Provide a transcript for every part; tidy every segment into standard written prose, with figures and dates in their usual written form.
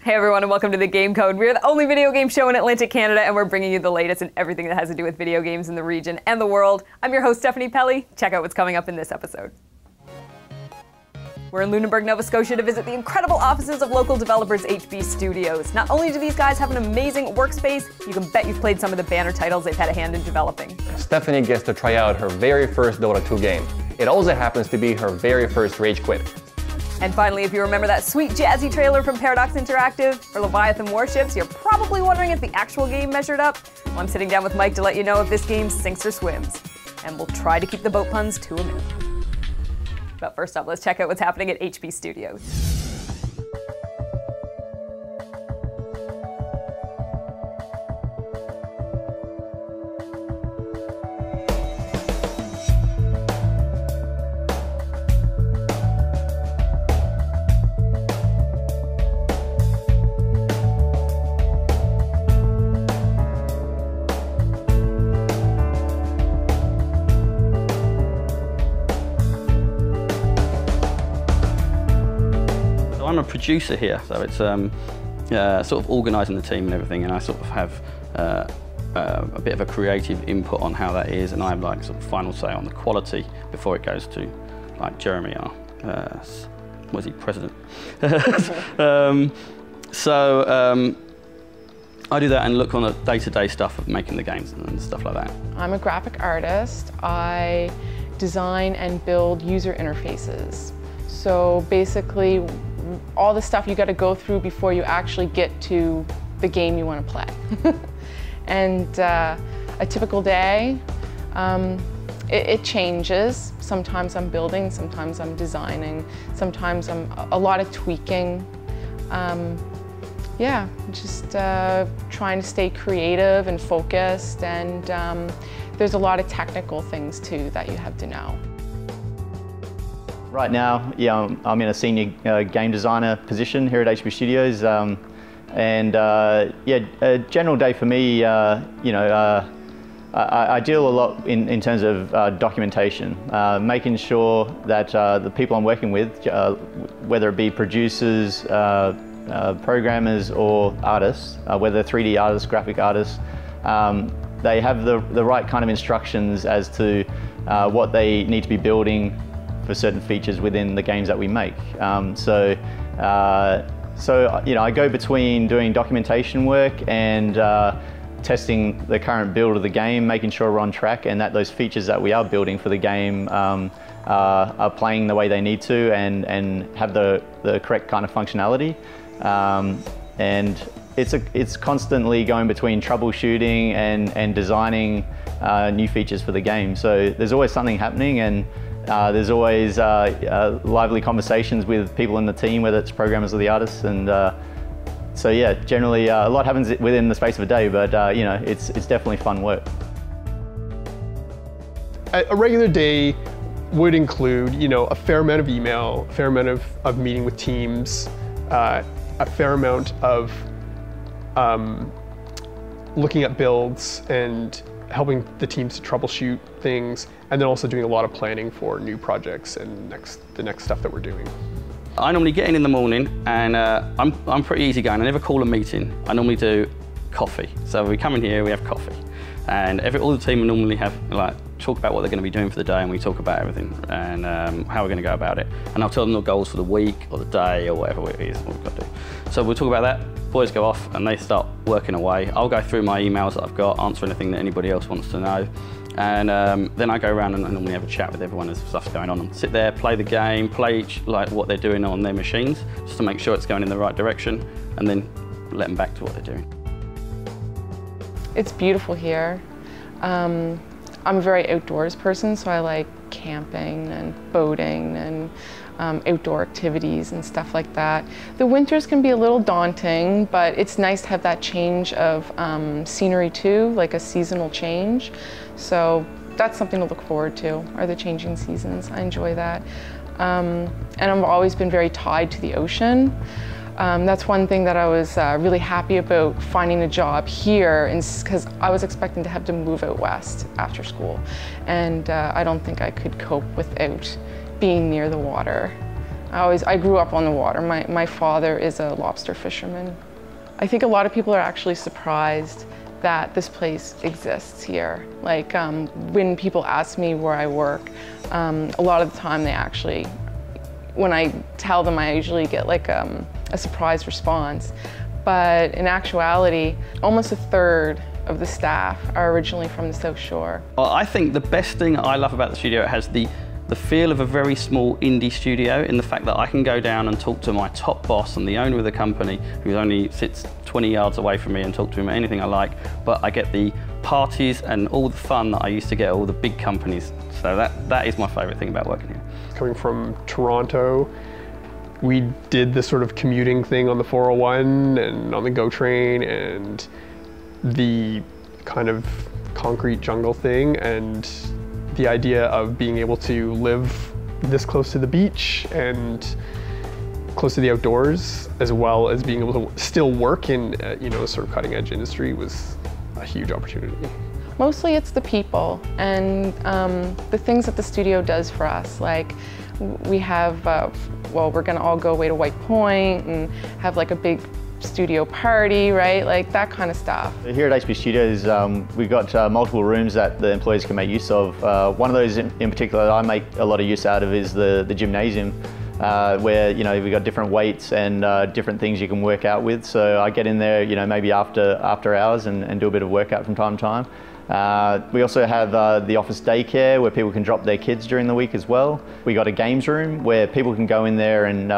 Hey everyone, and welcome to The Game Code. We're the only video game show in Atlantic Canada, and we're bringing you the latest in everything that has to do with video games in the region and the world. I'm your host, Stephanie Pelley. Check out what's coming up in this episode. We're in Lunenburg, Nova Scotia to visit the incredible offices of local developers HB Studios. Not only do these guys have an amazing workspace, you can bet you've played some of the banner titles they've had a hand in developing. Stephanie gets to try out her very first Dota 2 game. It also happens to be her very first Rage Quit. And finally, if you remember that sweet jazzy trailer from Paradox Interactive for Leviathan Warships, you're probably wondering if the actual game measured up. Well, I'm sitting down with Mike to let you know if this game sinks or swims. And we'll try to keep the boat puns to a minimum. But first up, let's check out what's happening at HB Studios. I'm a producer here, so it's sort of organising the team and everything, and I sort of have a bit of a creative input on how that is, and I have like sort of final say on the quality before it goes to like Jeremy, was he president? I do that and look on the day-to-day stuff of making the games and stuff like that. I'm a graphic artist. I design and build user interfaces. So basically, all the stuff you got to go through before you actually get to the game you want to play. And a typical day, it changes. Sometimes I'm building, sometimes I'm designing, sometimes I'm a lot of tweaking. Yeah, just trying to stay creative and focused, and there's a lot of technical things too that you have to know. Right now, yeah, I'm in a senior game designer position here at HB Studios, yeah, a general day for me, I deal a lot in terms of documentation, making sure that the people I'm working with, whether it be producers, programmers or artists, whether 3D artists, graphic artists, they have the right kind of instructions as to what they need to be building for certain features within the games that we make. So I go between doing documentation work and testing the current build of the game, making sure we're on track and that those features that we are building for the game are playing the way they need to and have the correct kind of functionality. And it's constantly going between troubleshooting and designing new features for the game. So there's always something happening, and there's always lively conversations with people in the team, whether it's programmers or the artists, and so yeah, generally a lot happens within the space of a day, but it's definitely fun work. A regular day would include a fair amount of email, a fair amount of meeting with teams, a fair amount of looking at builds and helping the teams to troubleshoot things, and then also doing a lot of planning for new projects and the next stuff that we're doing. I normally get in the morning, and I'm pretty easygoing. I never call a meeting. I normally do coffee. So we come in here, we have coffee, and all the team normally have talk about what they're going to be doing for the day, and we talk about everything and how we're going to go about it. And I'll tell them the goals for the week or the day or whatever it is what we've got to do. So we'll talk about that. Boys go off and they start working away. I'll go through my emails that I've got, answer anything that anybody else wants to know, and then I go around and I normally have a chat with everyone as stuff's going on, and sit there, play the game, play what they're doing on their machines, just to make sure it's going in the right direction, and then let them back to what they're doing. It's beautiful here. I'm a very outdoors person, so I like camping and boating and outdoor activities and stuff like that. The winters can be a little daunting, but it's nice to have that change of scenery too, like a seasonal change. So that's something to look forward to, are the changing seasons. I enjoy that. And I've always been very tied to the ocean. That's one thing that I was really happy about finding a job here, because I was expecting to have to move out west after school, and I don't think I could cope without being near the water. I grew up on the water. My father is a lobster fisherman. I think a lot of people are actually surprised that this place exists here. Like when people ask me where I work, a lot of the time they actually, when I tell them, I usually get like a surprise response. But in actuality, almost a third of the staff are originally from the South Shore. Well, I think the best thing I love about the studio, it has the feel of a very small indie studio, in the fact that I can go down and talk to my top boss and the owner of the company, who only sits 20 yards away from me, and talk to him anything I like, but I get the parties and all the fun that I used to get at all the big companies. So that is my favourite thing about working here. Coming from Toronto, we did this sort of commuting thing on the 401 and on the GO train and the kind of concrete jungle thing, and the idea of being able to live this close to the beach and close to the outdoors, as well as being able to still work in a sort of cutting edge industry, was a huge opportunity. Mostly it's the people and the things that the studio does for us. Like we have, well, we're gonna all go away to White Point and have like a big studio party, right? Like that kind of stuff. Here at HB Studios, we've got multiple rooms that the employees can make use of. One of those in particular that I make a lot of use out of is the gymnasium, where we've got different weights and different things you can work out with. So I get in there, maybe after hours and do a bit of workout from time to time. We also have the office daycare where people can drop their kids during the week as well. We got a games room where people can go in there and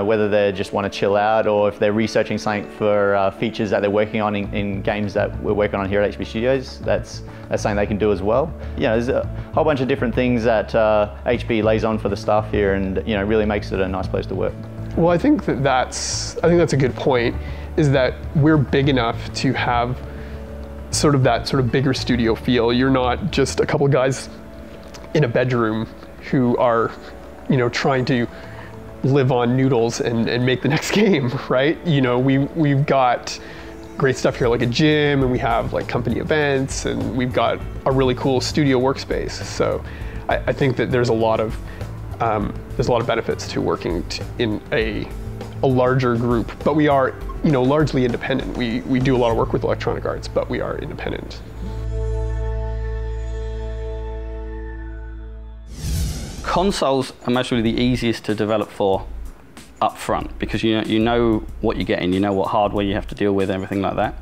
whether they just want to chill out or if they're researching something for features that they're working on in games that we're working on here at HB Studios, that's something they can do as well. There's a whole bunch of different things that HB lays on for the staff here, and really makes it a nice place to work. Well, I think that's a good point, is that we're big enough to have that bigger studio feel. You're not just a couple of guys in a bedroom who are, trying to live on noodles and make the next game, right? We've got great stuff here, like a gym, and we have like company events, and we've got a really cool studio workspace. So I think that there's a lot of benefits to working in a larger group, but we are largely independent. We do a lot of work with Electronic Arts, but we are independent. Consoles are mostly the easiest to develop for up front, because you know what you're getting, you know what hardware you have to deal with, everything like that.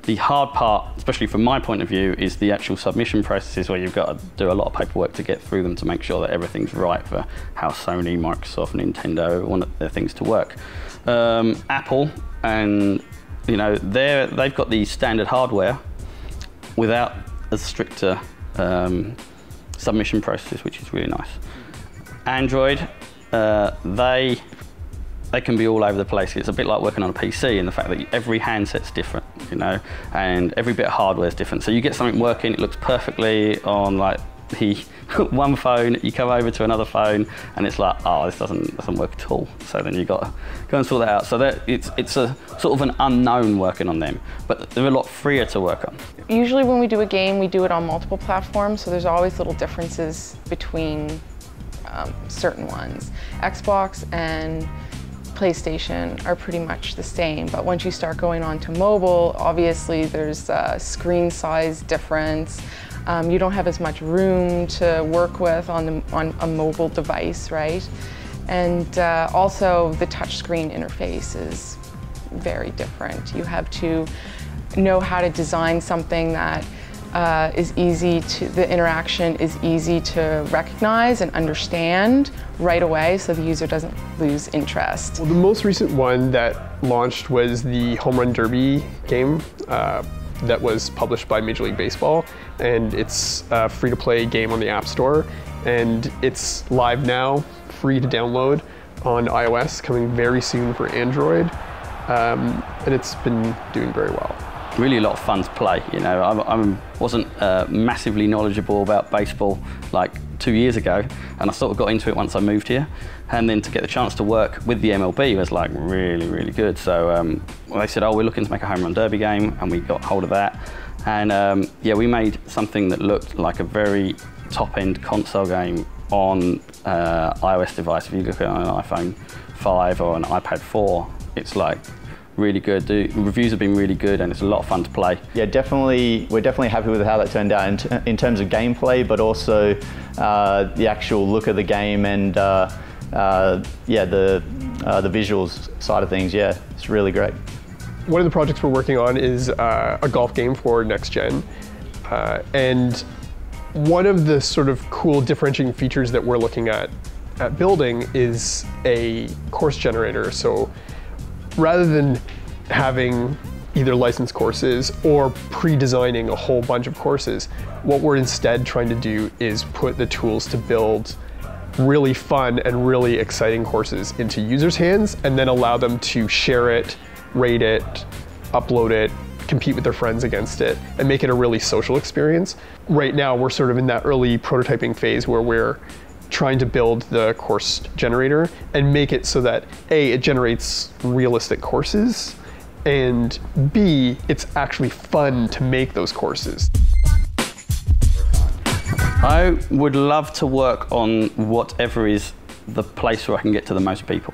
The hard part, especially from my point of view, is the actual submission processes, where you've got to do a lot of paperwork to get through them to make sure that everything's right for how Sony, Microsoft, Nintendo want their things to work. Apple, and they've got the standard hardware without as stricter submission processes, which is really nice. Android, they can be all over the place. It's a bit like working on a PC in the fact that every handset's different, and every bit of hardware is different. So you get something working, it looks perfectly on like the one phone, you come over to another phone and it's like, oh, this doesn't work at all. So then you've got to go and sort that out. So it's a sort of an unknown working on them, but they're a lot freer to work on. Usually when we do a game, we do it on multiple platforms, so there's always little differences between certain ones. Xbox and PlayStation are pretty much the same, but once you start going on to mobile, obviously there's a screen size difference. You don't have as much room to work with on a mobile device, right? And also the touchscreen interface is very different. You have to know how to design something that is easy to, the interaction is easy to recognize and understand right away so the user doesn't lose interest. Well, the most recent one that launched was the Home Run Derby game that was published by Major League Baseball, and it's a free-to-play game on the App Store, and it's live now, free to download on iOS, coming very soon for Android, and it's been doing very well. Really a lot of fun to play. I wasn't massively knowledgeable about baseball like 2 years ago, and I sort of got into it once I moved here, and then to get the chance to work with the MLB was like really, really good. So they said, oh, we're looking to make a home run derby game, and we got hold of that, and yeah, we made something that looked like a very top-end console game on iOS device. If you look at an iPhone 5 or an iPad 4, it's like really good. The reviews have been really good, and it's a lot of fun to play. Yeah, definitely. We're definitely happy with how that turned out in terms of gameplay, but also the actual look of the game and yeah, the visuals side of things. Yeah, it's really great. One of the projects we're working on is a golf game for next gen, and one of the sort of cool differentiating features that we're looking at building is a course generator. So rather than having either licensed courses or pre-designing a whole bunch of courses, what we're instead trying to do is put the tools to build really fun and really exciting courses into users' hands, and then allow them to share it, rate it, upload it, compete with their friends against it, and make it a really social experience. Right now, we're sort of in that early prototyping phase where we're trying to build the course generator and make it so that A, it generates realistic courses, and B, it's actually fun to make those courses. I would love to work on whatever is the place where I can get to the most people.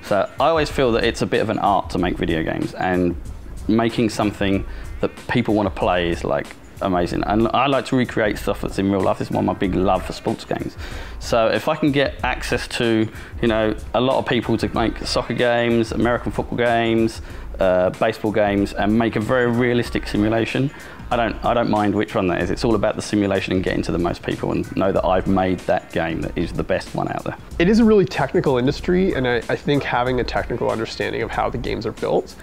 So I always feel that it's a bit of an art to make video games, and making something that people want to play is like amazing. And I like to recreate stuff that's in real life. This is one of my big love for sports games. So if I can get access to, you know, a lot of people to make soccer games, American football games, baseball games, and make a very realistic simulation, I don't mind which one that is. It's all about the simulation and getting to the most people, and know that I've made that game that is the best one out there. It is a really technical industry, and I think having a technical understanding of how the games are built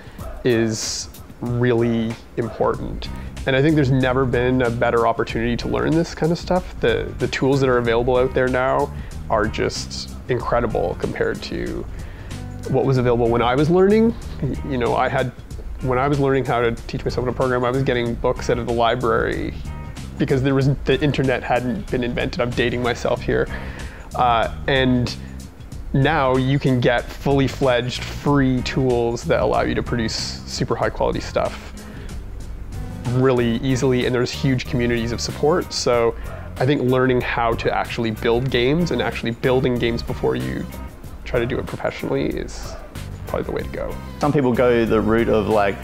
is really important. And I think there's never been a better opportunity to learn this kind of stuff. The tools that are available out there now are just incredible compared to what was available when I was learning. You know, when I was learning how to teach myself to program, I was getting books out of the library because the internet hadn't been invented. I'm dating myself here. And now you can get fully fledged free tools that allow you to produce super high quality stuff really easily, and there's huge communities of support. So I think learning how to actually build games and actually building games before you try to do it professionally is probably the way to go. Some people go the route of like,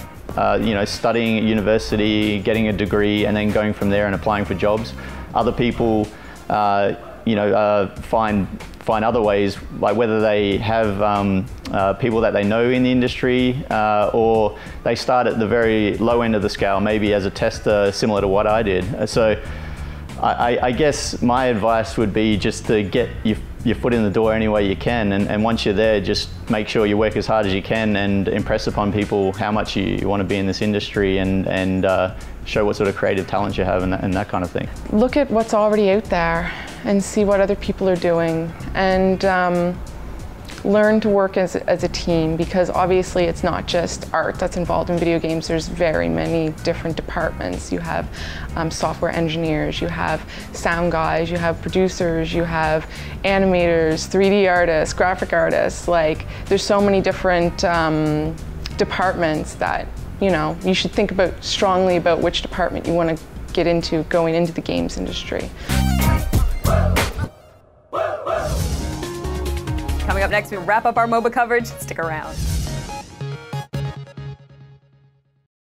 you know, studying at university, getting a degree, and then going from there and applying for jobs. Other people, you know, find other ways, like whether they have people that they know in the industry, or they start at the very low end of the scale, maybe as a tester, similar to what I did. So I guess my advice would be just to get your foot in the door any way you can, and once you're there, just make sure you work as hard as you can and impress upon people how much you want to be in this industry, and show what sort of creative talent you have and that kind of thing. Look at what's already out there and see what other people are doing, and learn to work as a team, because obviously it's not just art that's involved in video games. There's very many different departments. You have software engineers, you have sound guys, you have producers, you have animators, 3D artists, graphic artists. Like, there's so many different departments that, you know, you should think about strongly about which department you want to get into going into the games industry. Coming up next, we wrap up our MOBA coverage. Stick around.